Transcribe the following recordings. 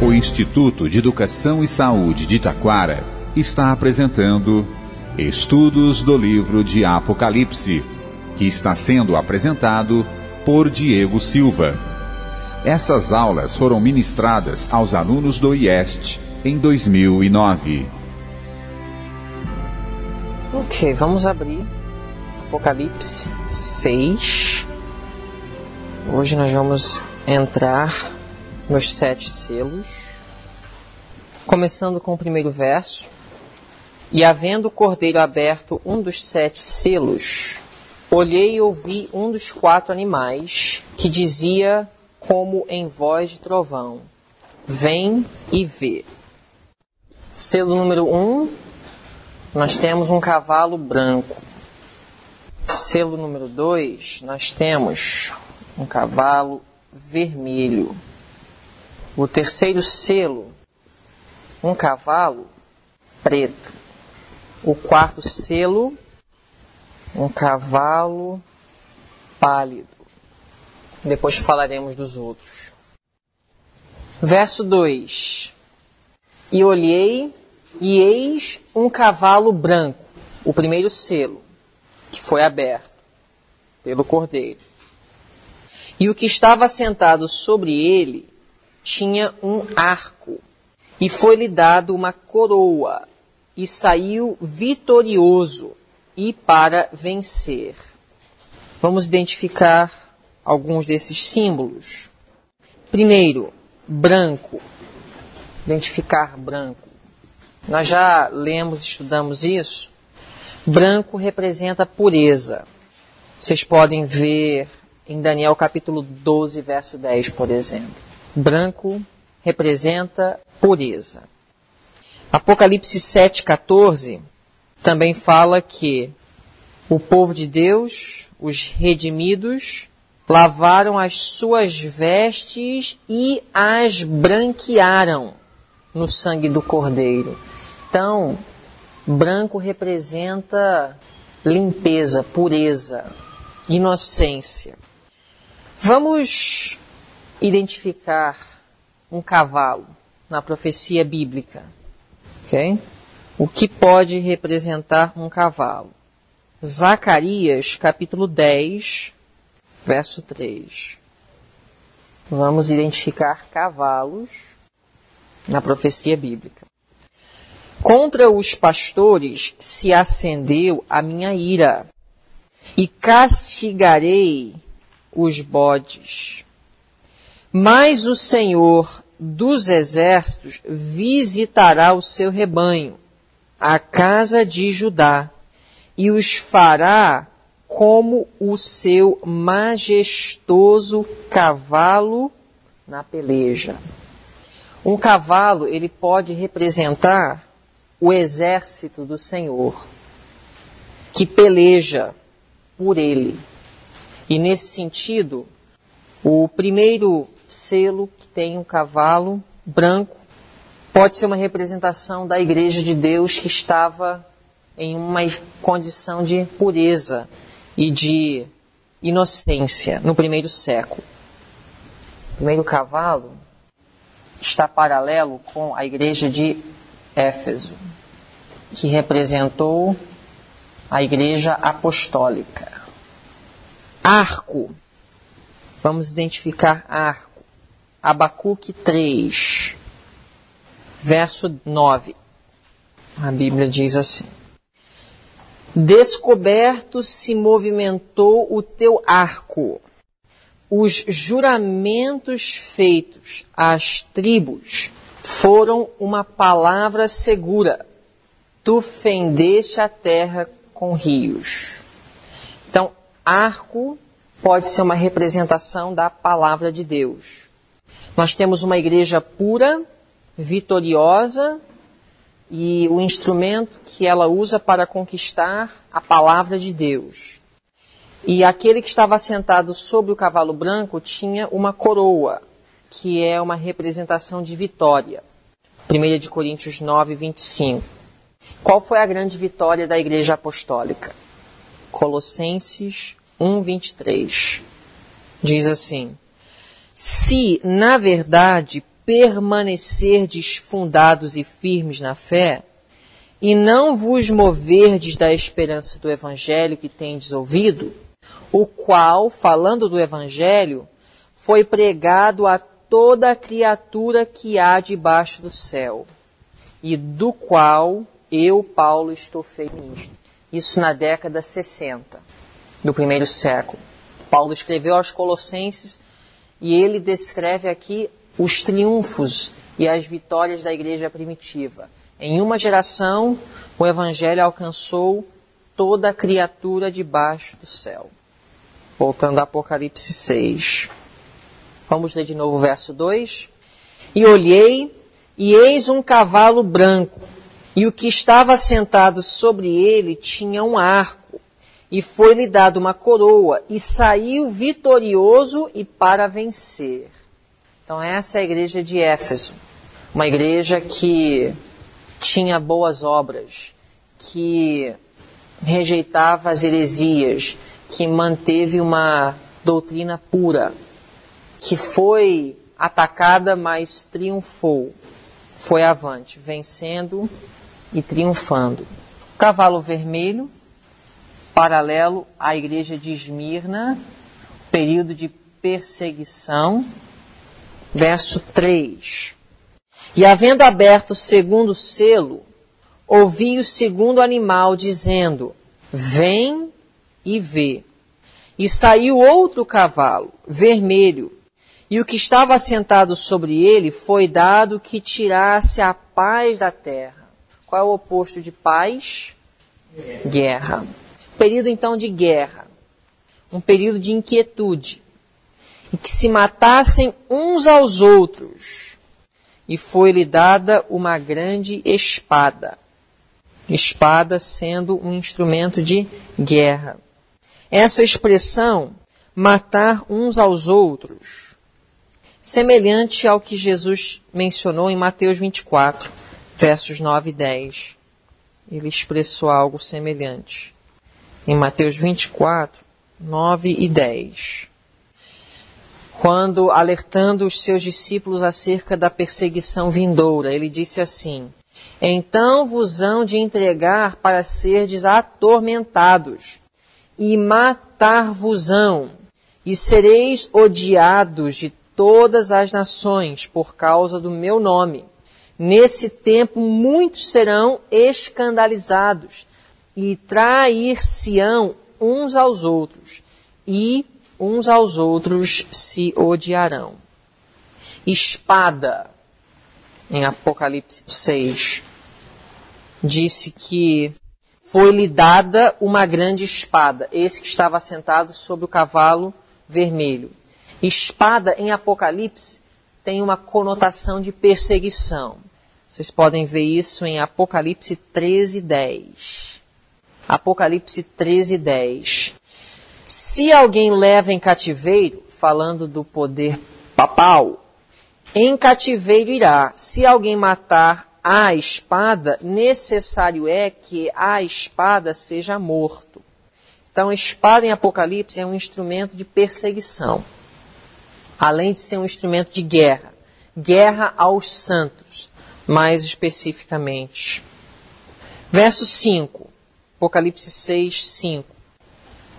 O Instituto de Educação e Saúde de Taquara está apresentando Estudos do Livro de Apocalipse, que está sendo apresentado por Diego Silva. Essas aulas foram ministradas aos alunos do IEST em 2009. Ok, vamos abrir Apocalipse 6. Hoje nós vamos entrar nos 7 selos, começando com o primeiro verso. E havendo o cordeiro aberto um dos 7 selos, olhei e ouvi um dos 4 animais, que dizia como em voz de trovão: vem e vê. Selo número 1, nós temos um cavalo branco. Selo número 2, nós temos um cavalo vermelho. O terceiro selo, um cavalo preto. O quarto selo, um cavalo pálido. Depois falaremos dos outros. Verso 2. E olhei, e eis um cavalo branco, o primeiro selo, que foi aberto pelo cordeiro. E o que estava sentado sobre ele tinha um arco, e foi-lhe dado uma coroa, e saiu vitorioso, e para vencer. Vamos identificar alguns desses símbolos. Primeiro, branco. Identificar branco. Nós já lemos, estudamos isso. Branco representa pureza. Vocês podem ver em Daniel capítulo 12, verso 10, por exemplo. Branco representa pureza. Apocalipse 7,14 também fala que o povo de Deus, os redimidos, lavaram as suas vestes e as branquearam no sangue do Cordeiro. Então, branco representa limpeza, pureza, inocência. Vamos identificar um cavalo na profecia bíblica. Okay? O que pode representar um cavalo? Zacarias, capítulo 10, verso 3. Vamos identificar cavalos na profecia bíblica. Contra os pastores se acendeu a minha ira, e castigarei os bodes. Mas o Senhor dos exércitos visitará o seu rebanho, a casa de Judá, e os fará como o seu majestoso cavalo na peleja. Um cavalo, ele pode representar o exército do Senhor, que peleja por ele. E nesse sentido, o primeiro selo, que tem um cavalo branco, pode ser uma representação da Igreja de Deus que estava em uma condição de pureza e de inocência no primeiro século. O primeiro cavalo está paralelo com a Igreja de Éfeso, que representou a Igreja Apostólica. Arco. Vamos identificar arco. Abacuque 3, verso 9. A Bíblia diz assim: descoberto se movimentou o teu arco, os juramentos feitos às tribos foram uma palavra segura, tu fendeste a terra com rios. Então, arco pode ser uma representação da palavra de Deus. Nós temos uma igreja pura, vitoriosa, e o instrumento que ela usa para conquistar a palavra de Deus. E aquele que estava sentado sobre o cavalo branco tinha uma coroa, que é uma representação de vitória. 1 Coríntios 9, 25. Qual foi a grande vitória da igreja apostólica? Colossenses 1, 23. Diz assim: se, na verdade, permanecerdes fundados e firmes na fé, e não vos moverdes da esperança do Evangelho que tendes ouvido, o qual, falando do Evangelho, foi pregado a toda criatura que há debaixo do céu, e do qual eu, Paulo, estou feito ministro. Isso na década 60 do primeiro século. Paulo escreveu aos Colossenses e ele descreve aqui os triunfos e as vitórias da igreja primitiva. Em uma geração, o Evangelho alcançou toda a criatura debaixo do céu. Voltando a Apocalipse 6. Vamos ler de novo o verso 2. E olhei, e eis um cavalo branco, e o que estava sentado sobre ele tinha um arco, e foi-lhe dado uma coroa, e saiu vitorioso e para vencer. Então essa é a igreja de Éfeso, uma igreja que tinha boas obras, que rejeitava as heresias, que manteve uma doutrina pura, que foi atacada, mas triunfou, foi avante, vencendo e triunfando. O cavalo vermelho, paralelo à igreja de Esmirna, período de perseguição. Verso 3. E havendo aberto o segundo selo, ouvi o segundo animal dizendo, vem e vê. E saiu outro cavalo, vermelho, e o que estava sentado sobre ele foi dado que tirasse a paz da terra. Qual é o oposto de paz? Guerra. Período então de guerra. Um período de inquietude. E que se matassem uns aos outros. E foi-lhe dada uma grande espada. Espada sendo um instrumento de guerra. Essa expressão, matar uns aos outros, semelhante ao que Jesus mencionou em Mateus 24, versos 9 e 10. Ele expressou algo semelhante. Em Mateus 24, 9 e 10. Quando, alertando os seus discípulos acerca da perseguição vindoura, ele disse assim, então vos hão de entregar para serdes atormentados, e matar-vos-ão, e sereis odiados de todas as nações por causa do meu nome. Nesse tempo muitos serão escandalizados, e trair-se-ão uns aos outros, e uns aos outros se odiarão. Espada, em Apocalipse 6, disse que foi-lhe dada uma grande espada, esse que estava sentado sobre o cavalo vermelho. Espada, em Apocalipse, tem uma conotação de perseguição. Vocês podem ver isso em Apocalipse 13:10. Apocalipse 13:10. Se alguém leva em cativeiro, falando do poder papal, em cativeiro irá. Se alguém matar a espada, necessário é que a espada seja morto. Então, a espada em Apocalipse é um instrumento de perseguição, além de ser um instrumento de guerra. Guerra aos santos, mais especificamente. Verso 5, Apocalipse 6, 5.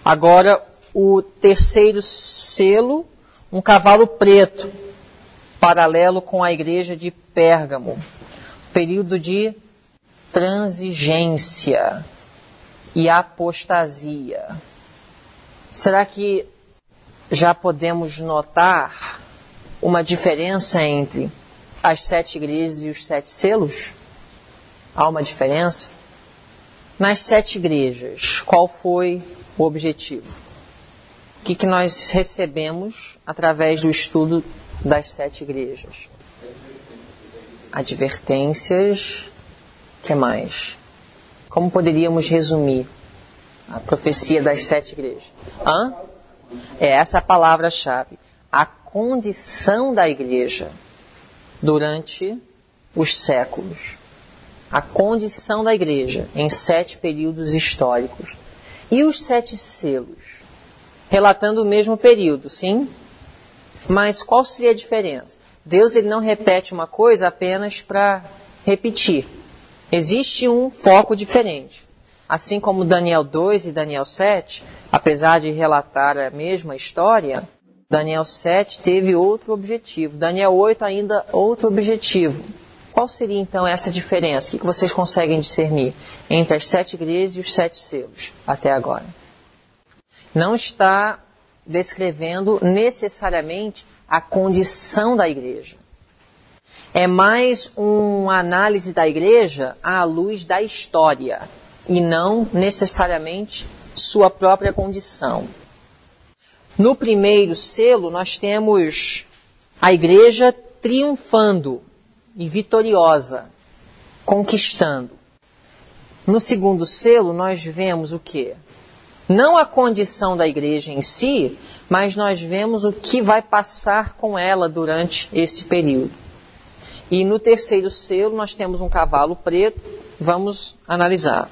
Agora, o terceiro selo, um cavalo preto, paralelo com a igreja de Pérgamo. Período de transigência e apostasia. Será que já podemos notar uma diferença entre as 7 igrejas e os 7 selos? Há uma diferença? Nas 7 igrejas, qual foi o objetivo? O que nós recebemos através do estudo das 7 igrejas? Advertências. O que mais? Como poderíamos resumir a profecia das 7 igrejas? É essa a palavra-chave. A condição da igreja durante os séculos. A condição da igreja em 7 períodos históricos. E os 7 selos? Relatando o mesmo período, sim? Mas qual seria a diferença? Deus ele não repete uma coisa apenas para repetir. Existe um foco diferente. Assim como Daniel 2 e Daniel 7, apesar de relatar a mesma história, Daniel 7 teve outro objetivo. Daniel 8 ainda outro objetivo. Qual seria então essa diferença? O que vocês conseguem discernir entre as 7 igrejas e os 7 selos até agora? Não está descrevendo necessariamente a condição da igreja. É mais uma análise da igreja à luz da história e não necessariamente sua própria condição. No primeiro selo, nós temos a igreja triunfando e vitoriosa, conquistando. No segundo selo, nós vemos o quê? Não a condição da igreja em si, mas nós vemos o que vai passar com ela durante esse período. E no terceiro selo, nós temos um cavalo preto, vamos analisar.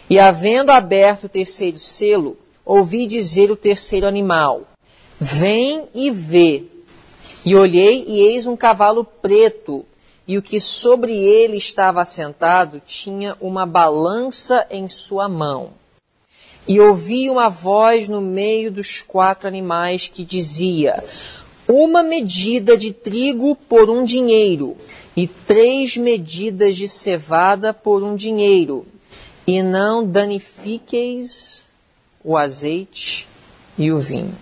E havendo aberto o terceiro selo, ouvi dizer o terceiro animal: vem e vê. E olhei, e eis um cavalo preto, e o que sobre ele estava assentado tinha uma balança em sua mão. E ouvi uma voz no meio dos 4 animais que dizia: uma medida de trigo por 1 dinheiro, e 3 medidas de cevada por 1 dinheiro, e não danifiqueis o azeite e o vinho.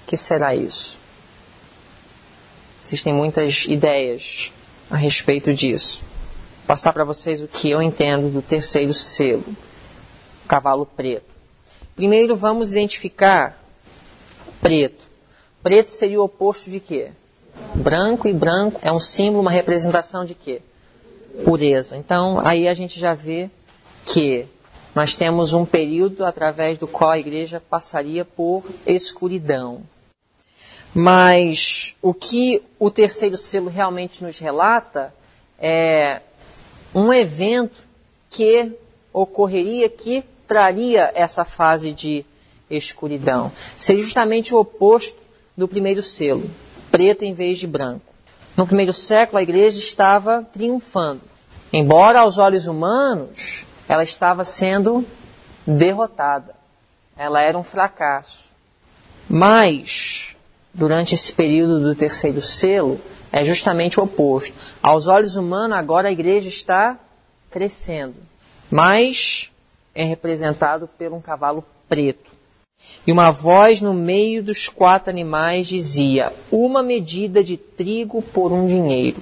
O que será isso? Existem muitas ideias a respeito disso. Vou passar para vocês o que eu entendo do terceiro selo, o cavalo preto. Primeiro vamos identificar preto. Preto seria o oposto de quê? Branco, e branco é um símbolo, uma representação de quê? Pureza. Então aí a gente já vê que nós temos um período através do qual a igreja passaria por escuridão. Mas o que o terceiro selo realmente nos relata é um evento que ocorreria, que traria essa fase de escuridão. Seria justamente o oposto do primeiro selo, preto em vez de branco. No primeiro século a igreja estava triunfando. Embora aos olhos humanos ela estava sendo derrotada. Ela era um fracasso. Mas durante esse período do terceiro selo, é justamente o oposto. Aos olhos humanos, agora a igreja está crescendo, mas é representado por um cavalo preto. E uma voz no meio dos 4 animais dizia: uma medida de trigo por 1 dinheiro,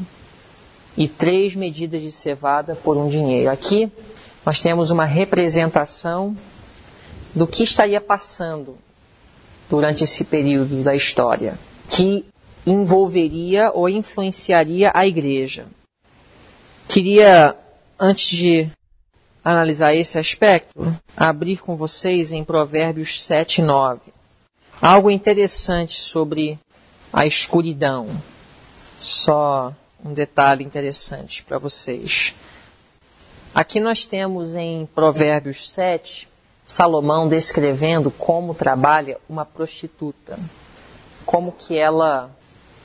e 3 medidas de cevada por 1 dinheiro. Aqui nós temos uma representação do que estaria passando durante esse período da história, que envolveria ou influenciaria a igreja. Queria, antes de analisar esse aspecto, abrir com vocês em Provérbios 7 e 9. Algo interessante sobre a escuridão. Só um detalhe interessante para vocês. Aqui nós temos em Provérbios 7, Salomão descrevendo como trabalha uma prostituta, como que ela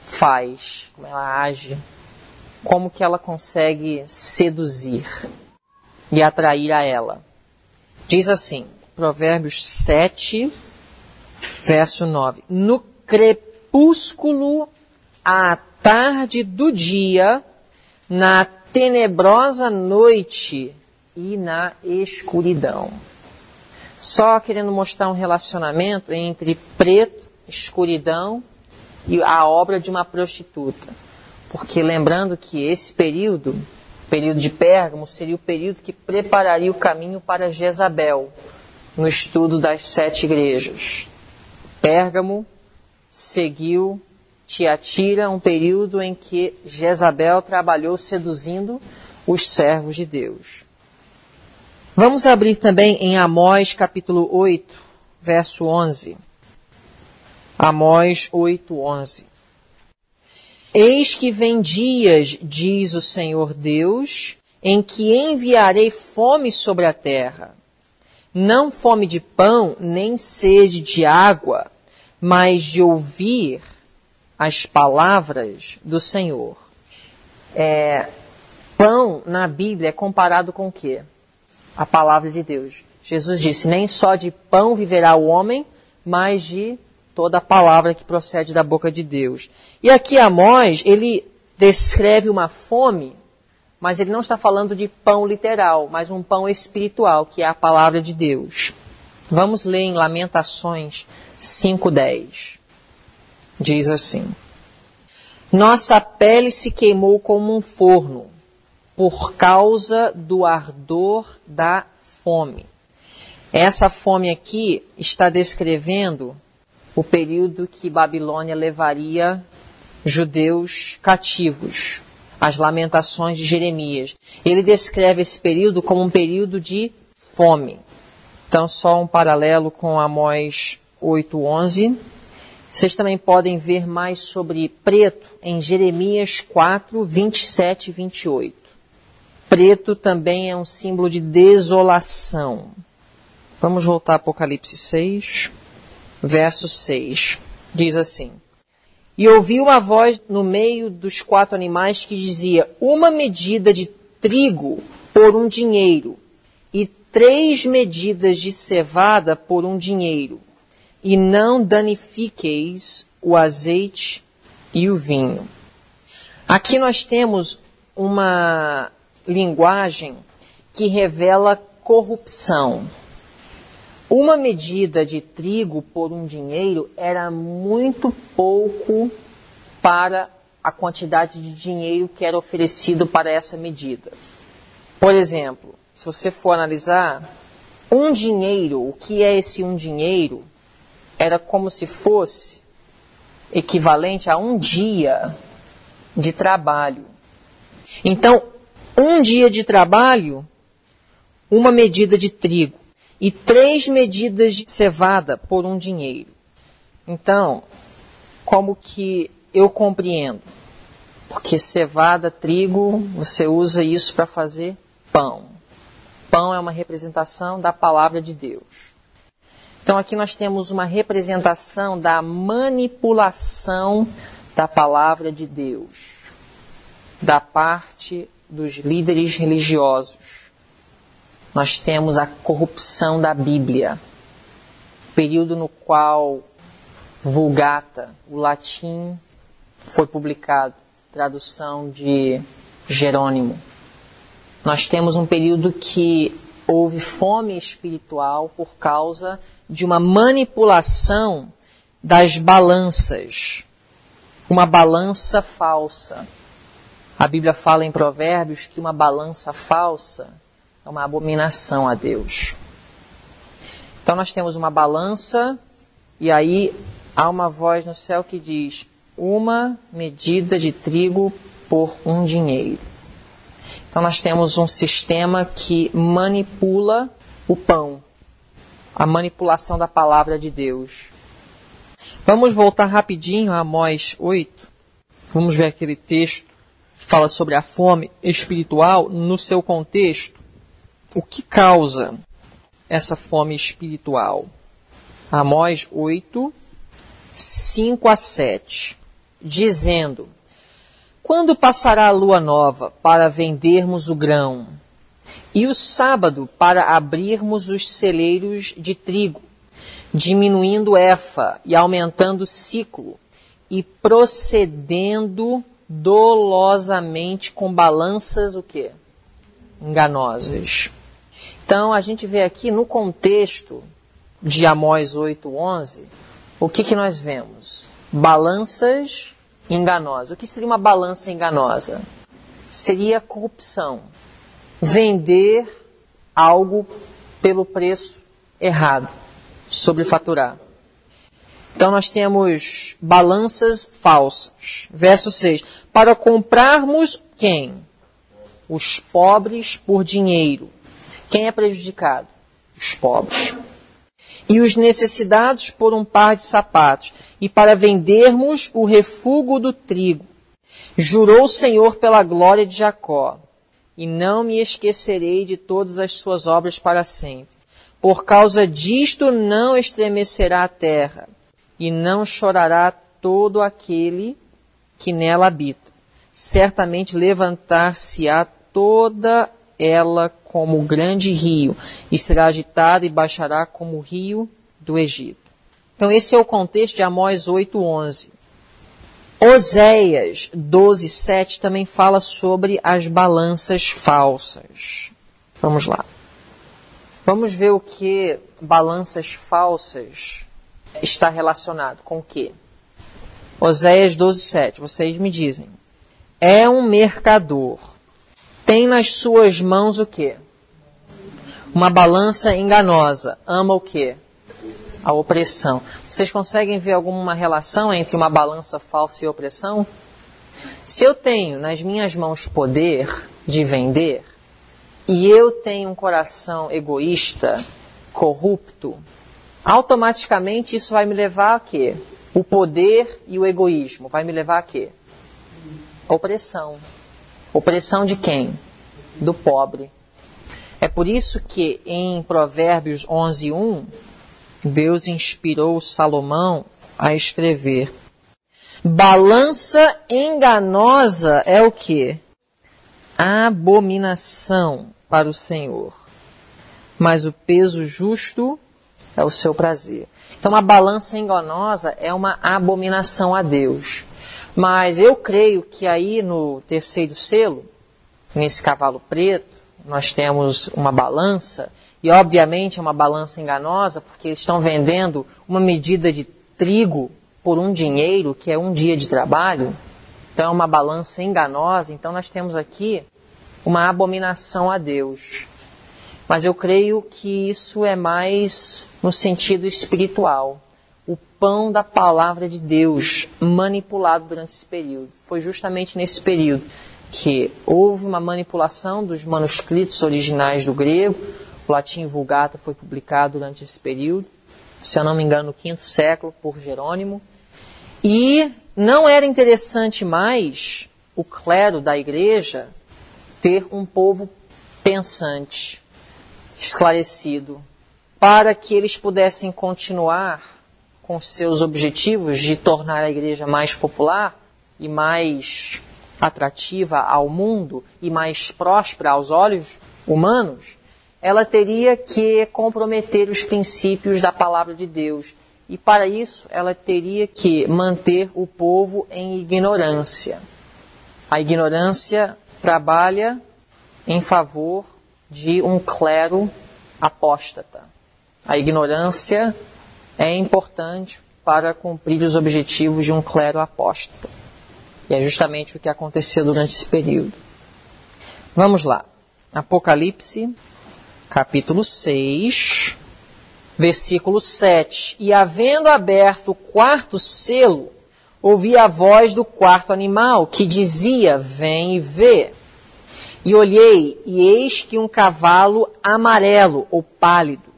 faz, como ela age, como que ela consegue seduzir e atrair a ela. Diz assim, Provérbios 7, verso 9: no crepúsculo à tarde do dia, na tenebrosa noite e na escuridão. Só querendo mostrar um relacionamento entre preto, escuridão e a obra de uma prostituta. Porque lembrando que esse período, o período de Pérgamo, seria o período que prepararia o caminho para Jezabel, no estudo das 7 igrejas. Pérgamo seguiu Tiatira, um período em que Jezabel trabalhou seduzindo os servos de Deus. Vamos abrir também em Amós capítulo 8, verso 11. Amós 8, 11. Eis que vem dias, diz o Senhor Deus, em que enviarei fome sobre a terra. Não fome de pão, nem sede de água, mas de ouvir as palavras do Senhor. Pão na Bíblia é comparado com o quê? A palavra de Deus. Jesus disse, nem só de pão viverá o homem, mas de toda a palavra que procede da boca de Deus. E aqui Amós, ele descreve uma fome, mas ele não está falando de pão literal, mas um pão espiritual, que é a palavra de Deus. Vamos ler em Lamentações 5:10. Diz assim: nossa pele se queimou como um forno, por causa do ardor da fome. Essa fome aqui está descrevendo o período que Babilônia levaria judeus cativos, as Lamentações de Jeremias. Ele descreve esse período como um período de fome. Então, só um paralelo com Amós 8:11. Vocês também podem ver mais sobre preto em Jeremias 4, 27 e 28. Preto também é um símbolo de desolação. Vamos voltar a Apocalipse 6, verso 6. Diz assim: e ouvi uma voz no meio dos 4 animais que dizia, uma medida de trigo por um dinheiro, e 3 medidas de cevada por um dinheiro, e não danifiqueis o azeite e o vinho. Aqui nós temos uma linguagem que revela corrupção. Uma medida de trigo por um dinheiro era muito pouco para a quantidade de dinheiro que era oferecido para essa medida. Por exemplo, se você for analisar, um dinheiro, o que é esse um dinheiro? Era como se fosse equivalente a um dia de trabalho. Então, um dia de trabalho, uma medida de trigo. E 3 medidas de cevada por um dinheiro. Então, como que eu compreendo? Porque cevada, trigo, você usa isso para fazer pão. Pão é uma representação da palavra de Deus. Então, aqui nós temos uma representação da manipulação da palavra de Deus, da parte dos líderes religiosos. Nós temos a corrupção da Bíblia, período no qual Vulgata, o latim, foi publicado, tradução de Jerônimo. Nós temos um período que houve fome espiritual por causa de uma manipulação das balanças, uma balança falsa. A Bíblia fala em Provérbios que uma balança falsa é uma abominação a Deus. Então nós temos uma balança e aí há uma voz no céu que diz, uma medida de trigo por um dinheiro. Então nós temos um sistema que manipula o pão, a manipulação da palavra de Deus. Vamos voltar rapidinho a Amós 8. Vamos ver aquele texto que fala sobre a fome espiritual no seu contexto. O que causa essa fome espiritual? Amós 8, 5 a 7. Dizendo, quando passará a lua nova para vendermos o grão, e o sábado para abrirmos os celeiros de trigo, diminuindo efa e aumentando o ciclo, e procedendo dolosamente com balanças, o quê? Enganosas. Então, a gente vê aqui no contexto de Amós 8:11, o que nós vemos? Balanças enganosas. O que seria uma balança enganosa? Seria corrupção. Vender algo pelo preço errado, sobrefaturar. Então, nós temos balanças falsas. Verso 6. Para comprarmos quem? Os pobres por dinheiro. Quem é prejudicado? Os pobres. E os necessitados por um par de sapatos. E para vendermos o refúgio do trigo. Jurou o Senhor pela glória de Jacó. E não me esquecerei de todas as suas obras para sempre. Por causa disto não estremecerá a terra. E não chorará todo aquele que nela habita. Certamente levantar-se-á toda ela como grande rio, e será agitada e baixará como o rio do Egito. Então esse é o contexto de Amós 8:11. Oséias 12:7 também fala sobre as balanças falsas. Vamos lá. Vamos ver o que balanças falsas está relacionado com o quê? Oséias 12:7, vocês me dizem. É um mercador. Tem nas suas mãos o quê? Uma balança enganosa. Ama o quê? A opressão. Vocês conseguem ver alguma relação entre uma balança falsa e opressão? Se eu tenho nas minhas mãos poder de vender, e eu tenho um coração egoísta, corrupto, automaticamente isso vai me levar a quê? O poder e o egoísmo vai me levar a quê? Opressão. Opressão de quem? Do pobre. É por isso que em Provérbios 11:1, Deus inspirou Salomão a escrever: balança enganosa é o quê? Abominação para o Senhor, mas o peso justo é o seu prazer. Então a balança enganosa é uma abominação a Deus. Mas eu creio que aí no terceiro selo, nesse cavalo preto, nós temos uma balança, e obviamente é uma balança enganosa, porque eles estão vendendo uma medida de trigo por um dinheiro, que é um dia de trabalho. Então é uma balança enganosa. Então nós temos aqui uma abominação a Deus. Mas eu creio que isso é mais no sentido espiritual. O pão da palavra de Deus manipulado durante esse período. Foi justamente nesse período que houve uma manipulação dos manuscritos originais do grego. O latim Vulgata foi publicado durante esse período, se eu não me engano, no 5º século, por Jerônimo. E não era interessante mais o clero da igreja ter um povo pensante, esclarecido, para que eles pudessem continuar com seus objetivos de tornar a igreja mais popular e mais atrativa ao mundo e mais próspera aos olhos humanos. Ela teria que comprometer os princípios da palavra de Deus. E para isso, ela teria que manter o povo em ignorância. A ignorância trabalha em favor de um clero apóstata. A ignorância é importante para cumprir os objetivos de um clero apóstata. E é justamente o que aconteceu durante esse período. Vamos lá. Apocalipse, capítulo 6, versículo 7. E havendo aberto o quarto selo, ouvi a voz do quarto animal, que dizia: vem e vê. E olhei, e eis que um cavalo amarelo ou pálido,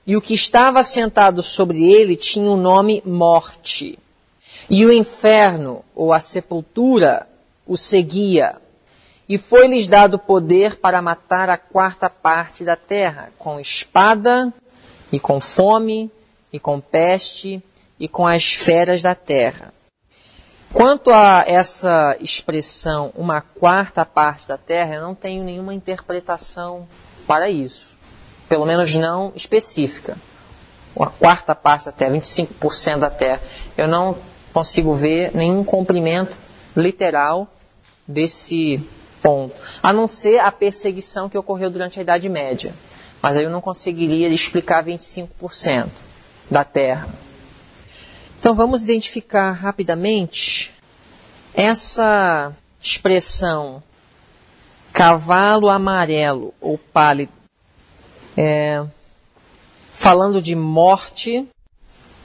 e o que estava sentado sobre ele tinha o nome Morte. E o inferno, ou a sepultura, o seguia. E foi-lhes dado poder para matar a quarta parte da terra, com espada, e com fome, e com peste, e com as feras da terra. Quanto a essa expressão, uma quarta parte da terra, eu não tenho nenhuma interpretação para isso. Pelo menos não específica. Uma quarta parte da terra, 25% da terra. Eu não consigo ver nenhum comprimento literal desse ponto. A não ser a perseguição que ocorreu durante a Idade Média. Mas aí eu não conseguiria explicar 25% da terra. Então vamos identificar rapidamente essa expressão cavalo amarelo ou pálido. Falando de morte,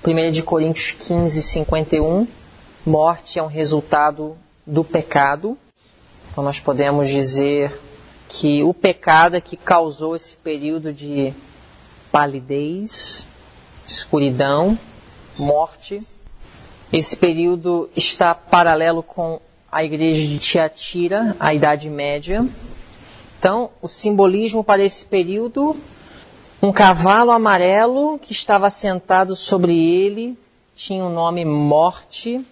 1 Coríntios 15, 51, morte é um resultado do pecado. Então nós podemos dizer que o pecado é que causou esse período de palidez, escuridão, morte. Esse período está paralelo com a igreja de Tiatira, a Idade Média. Então, o simbolismo para esse período, um cavalo amarelo que estava sentado sobre ele, tinha o nome Morte,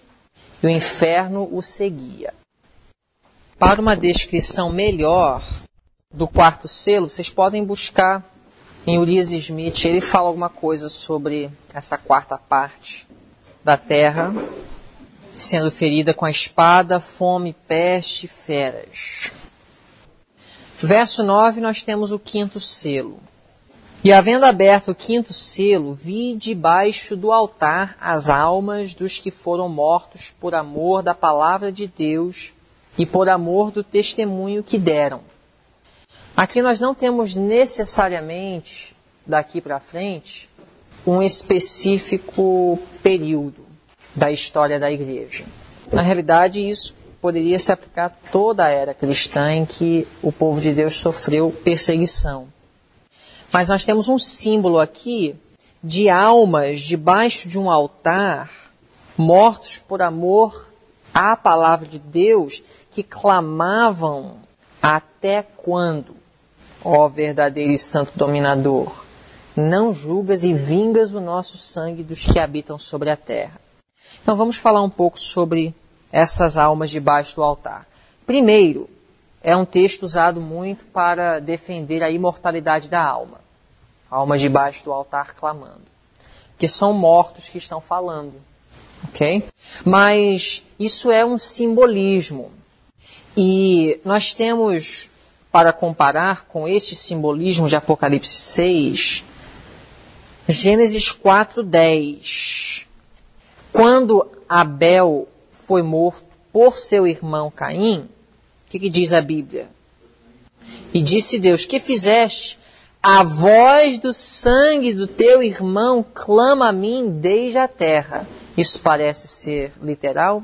e o inferno o seguia. Para uma descrição melhor do quarto selo, vocês podem buscar em Urias Smith. Ele fala alguma coisa sobre essa quarta parte da terra sendo ferida com a espada, fome, peste e feras. Verso 9, nós temos o quinto selo. E havendo aberto o quinto selo, vi debaixo do altar as almas dos que foram mortos por amor da palavra de Deus e por amor do testemunho que deram. Aqui nós não temos necessariamente, daqui para frente, um específico período da história da igreja. Na realidade, isso poderia se aplicar a toda a era cristã em que o povo de Deus sofreu perseguição. Mas nós temos um símbolo aqui de almas debaixo de um altar, mortos por amor à palavra de Deus, que clamavam: até quando, ó verdadeiro e santo dominador, não julgas e vingas o nosso sangue dos que habitam sobre a terra? Então vamos falar um pouco sobre essas almas debaixo do altar. Primeiro, é um texto usado muito para defender a imortalidade da alma. Almas debaixo do altar clamando. Que são mortos que estão falando. Ok? Mas isso é um simbolismo. E nós temos, para comparar com este simbolismo de Apocalipse 6, Gênesis 4:10. Quando Abel foi morto por seu irmão Caim, o que diz a Bíblia? E disse Deus: que fizeste? A voz do sangue do teu irmão clama a mim desde a terra. Isso parece ser literal?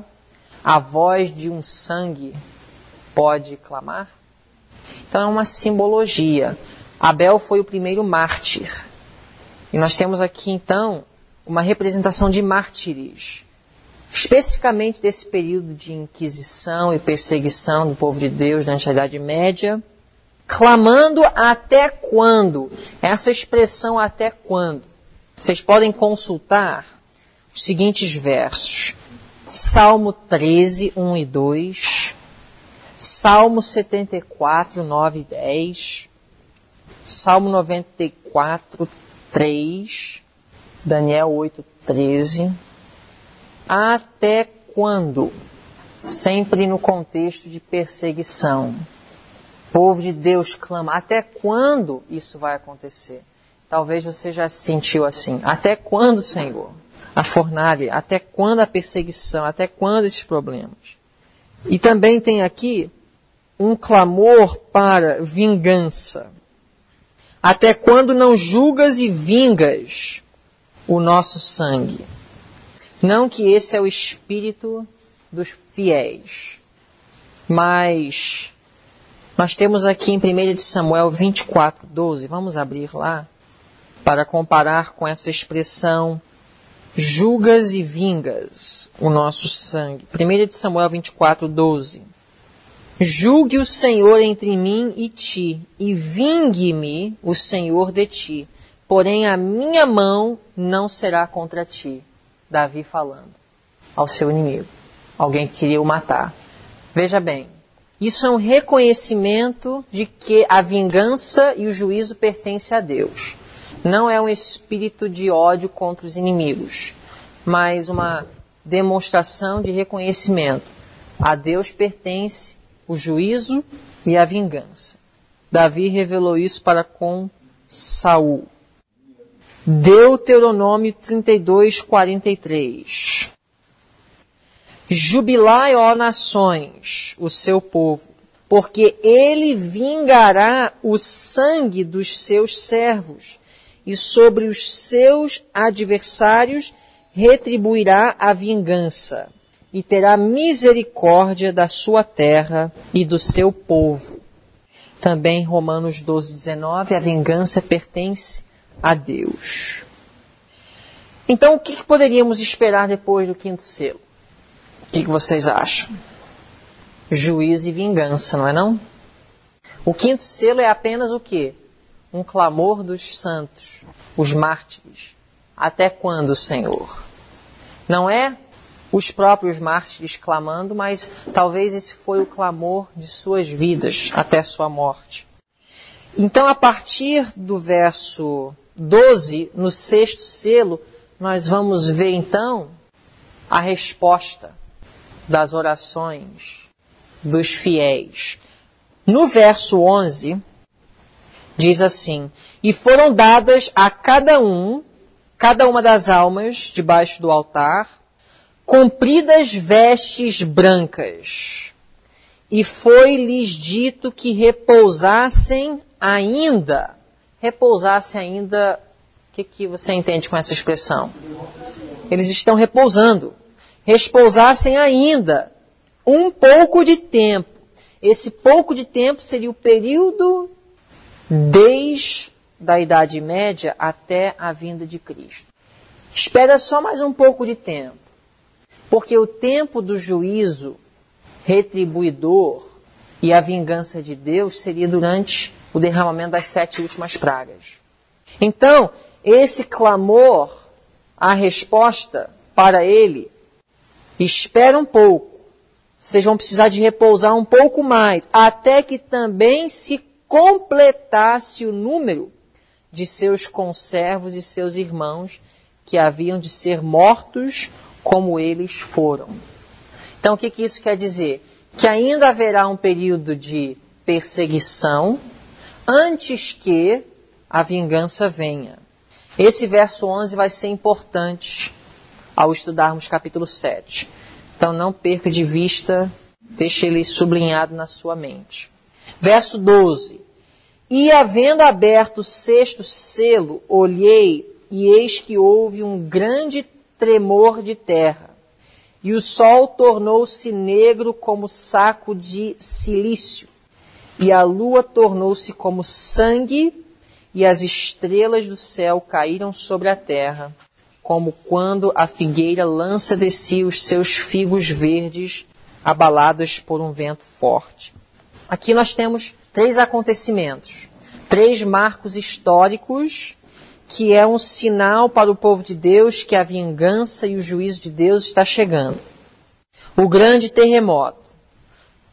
A voz de um sangue pode clamar? Então é uma simbologia. Abel foi o primeiro mártir. E nós temos aqui então uma representação de mártires, especificamente desse período de inquisição e perseguição do povo de Deus durante a Idade Média, clamando até quando? Essa expressão até quando? Vocês podem consultar os seguintes versos: Salmo 13, 1 e 2, Salmo 74, 9 e 10, Salmo 94, 3, Daniel 8, 13. Até quando? Sempre no contexto de perseguição. O povo de Deus clama: até quando isso vai acontecer? Talvez você já se sentiu assim. Até quando, Senhor? A fornalha. Até quando a perseguição? Até quando esses problemas? E também tem aqui um clamor para vingança. Até quando não julgas e vingas o nosso sangue? Não que esse é o espírito dos fiéis, mas nós temos aqui em 1 Samuel 24, 12, vamos abrir lá, para comparar com essa expressão, julgas e vingas o nosso sangue. 1 Samuel 24, 12. Julgue o Senhor entre mim e ti, e vingue-me o Senhor de ti, porém a minha mão não será contra ti. Davi falando ao seu inimigo, alguém que queria o matar. Veja bem, isso é um reconhecimento de que a vingança e o juízo pertencem a Deus. Não é um espírito de ódio contra os inimigos, mas uma demonstração de reconhecimento. A Deus pertence o juízo e a vingança. Davi revelou isso para com Saul. Deuteronômio 32, 43. Jubilai, ó nações, o seu povo, porque ele vingará o sangue dos seus servos, e sobre os seus adversários retribuirá a vingança, e terá misericórdia da sua terra e do seu povo. Também Romanos 12, 19, a vingança pertence a Deus. Então, o que poderíamos esperar depois do quinto selo? O que vocês acham? Juízo e vingança, não é não? O quinto selo é apenas o quê? Um clamor dos santos, os mártires. Até quando, Senhor? Não é os próprios mártires clamando, mas talvez esse foi o clamor de suas vidas até sua morte. Então, a partir do verso 12, no 6º selo, nós vamos ver então a resposta das orações dos fiéis. No verso 11, diz assim: e foram dadas a cada uma das almas debaixo do altar, compridas vestes brancas, e foi-lhes dito que repousassem ainda. Repousassem ainda, o que você entende com essa expressão? Eles estão repousando. Repousassem ainda um pouco de tempo. Esse pouco de tempo seria o período desde a Idade Média até a vinda de Cristo. Espera só mais um pouco de tempo, porque o tempo do juízo retribuidor e a vingança de Deus seria durante o derramamento das 7 últimas pragas. Então, esse clamor, a resposta para ele, espera um pouco. Vocês vão precisar de repousar um pouco mais, até que também se completasse o número de seus conservos e seus irmãos que haviam de ser mortos como eles foram. Então, o que isso quer dizer? Que ainda haverá um período de perseguição antes que a vingança venha. Esse verso 11 vai ser importante ao estudarmos capítulo 7. Então, não perca de vista, deixe ele sublinhado na sua mente. Verso 12. E havendo aberto o 6º selo, olhei, e eis que houve um grande tremor de terra. E o sol tornou-se negro como saco de cilício, e a lua tornou-se como sangue, e as estrelas do céu caíram sobre a terra, como quando a figueira lança de si os seus figos verdes, abaladas por um vento forte. Aqui nós temos 3 acontecimentos, 3 marcos históricos, que é um sinal para o povo de Deus que a vingança e o juízo de Deus está chegando. O grande terremoto,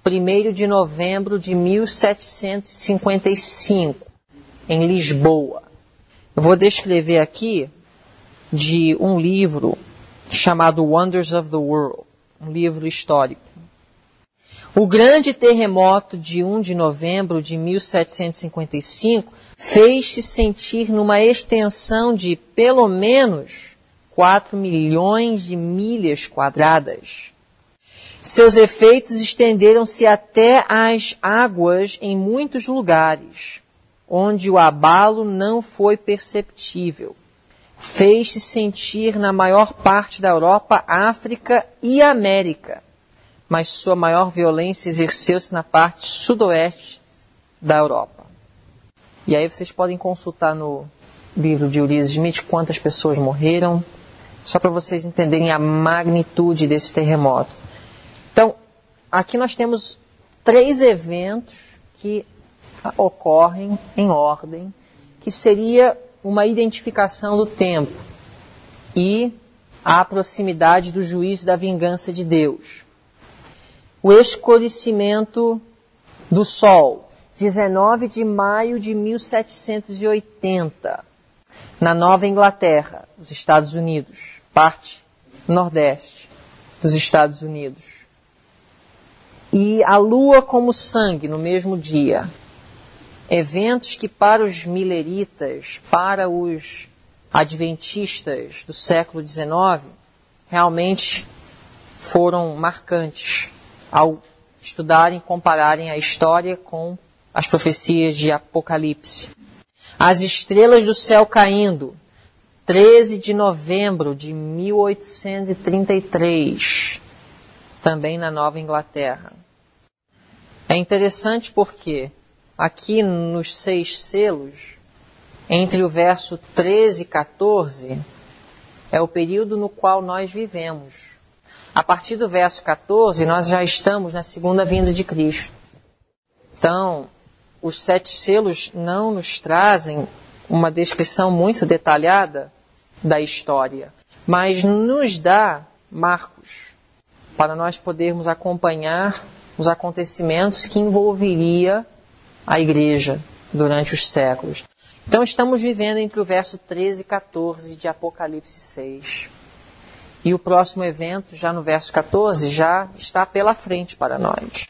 1º de novembro de 1755, em Lisboa. Eu vou descrever aqui de um livro chamado Wonders of the World, um livro histórico. O grande terremoto de 1 de novembro de 1755 fez-se sentir numa extensão de pelo menos 4 milhões de milhas quadradas. Seus efeitos estenderam-se até as águas em muitos lugares, onde o abalo não foi perceptível. Fez-se sentir na maior parte da Europa, África e América, mas sua maior violência exerceu-se na parte sudoeste da Europa. E aí vocês podem consultar no livro de Urias Smith quantas pessoas morreram, só para vocês entenderem a magnitude desse terremoto. Então, aqui nós temos 3 eventos que ocorrem em ordem, que seria uma identificação do tempo e a proximidade do juízo da vingança de Deus. O escurecimento do sol, 19 de maio de 1780, na Nova Inglaterra, nos Estados Unidos, parte nordeste dos Estados Unidos. E a lua como sangue no mesmo dia. Eventos que para os mileritas, para os adventistas do século XIX, realmente foram marcantes ao estudarem e compararem a história com as profecias de Apocalipse. As estrelas do céu caindo, 13 de novembro de 1833, também na Nova Inglaterra. É interessante porque aqui nos 6 selos, entre o verso 13 e 14, é o período no qual nós vivemos. A partir do verso 14, nós já estamos na segunda vinda de Cristo. Então, os 7 selos não nos trazem uma descrição muito detalhada da história, mas nos dá Marcos, para nós podermos acompanhar os acontecimentos que envolveria a igreja durante os séculos. Então estamos vivendo entre o verso 13 e 14 de Apocalipse 6. E o próximo evento, já no verso 14, já está pela frente para nós.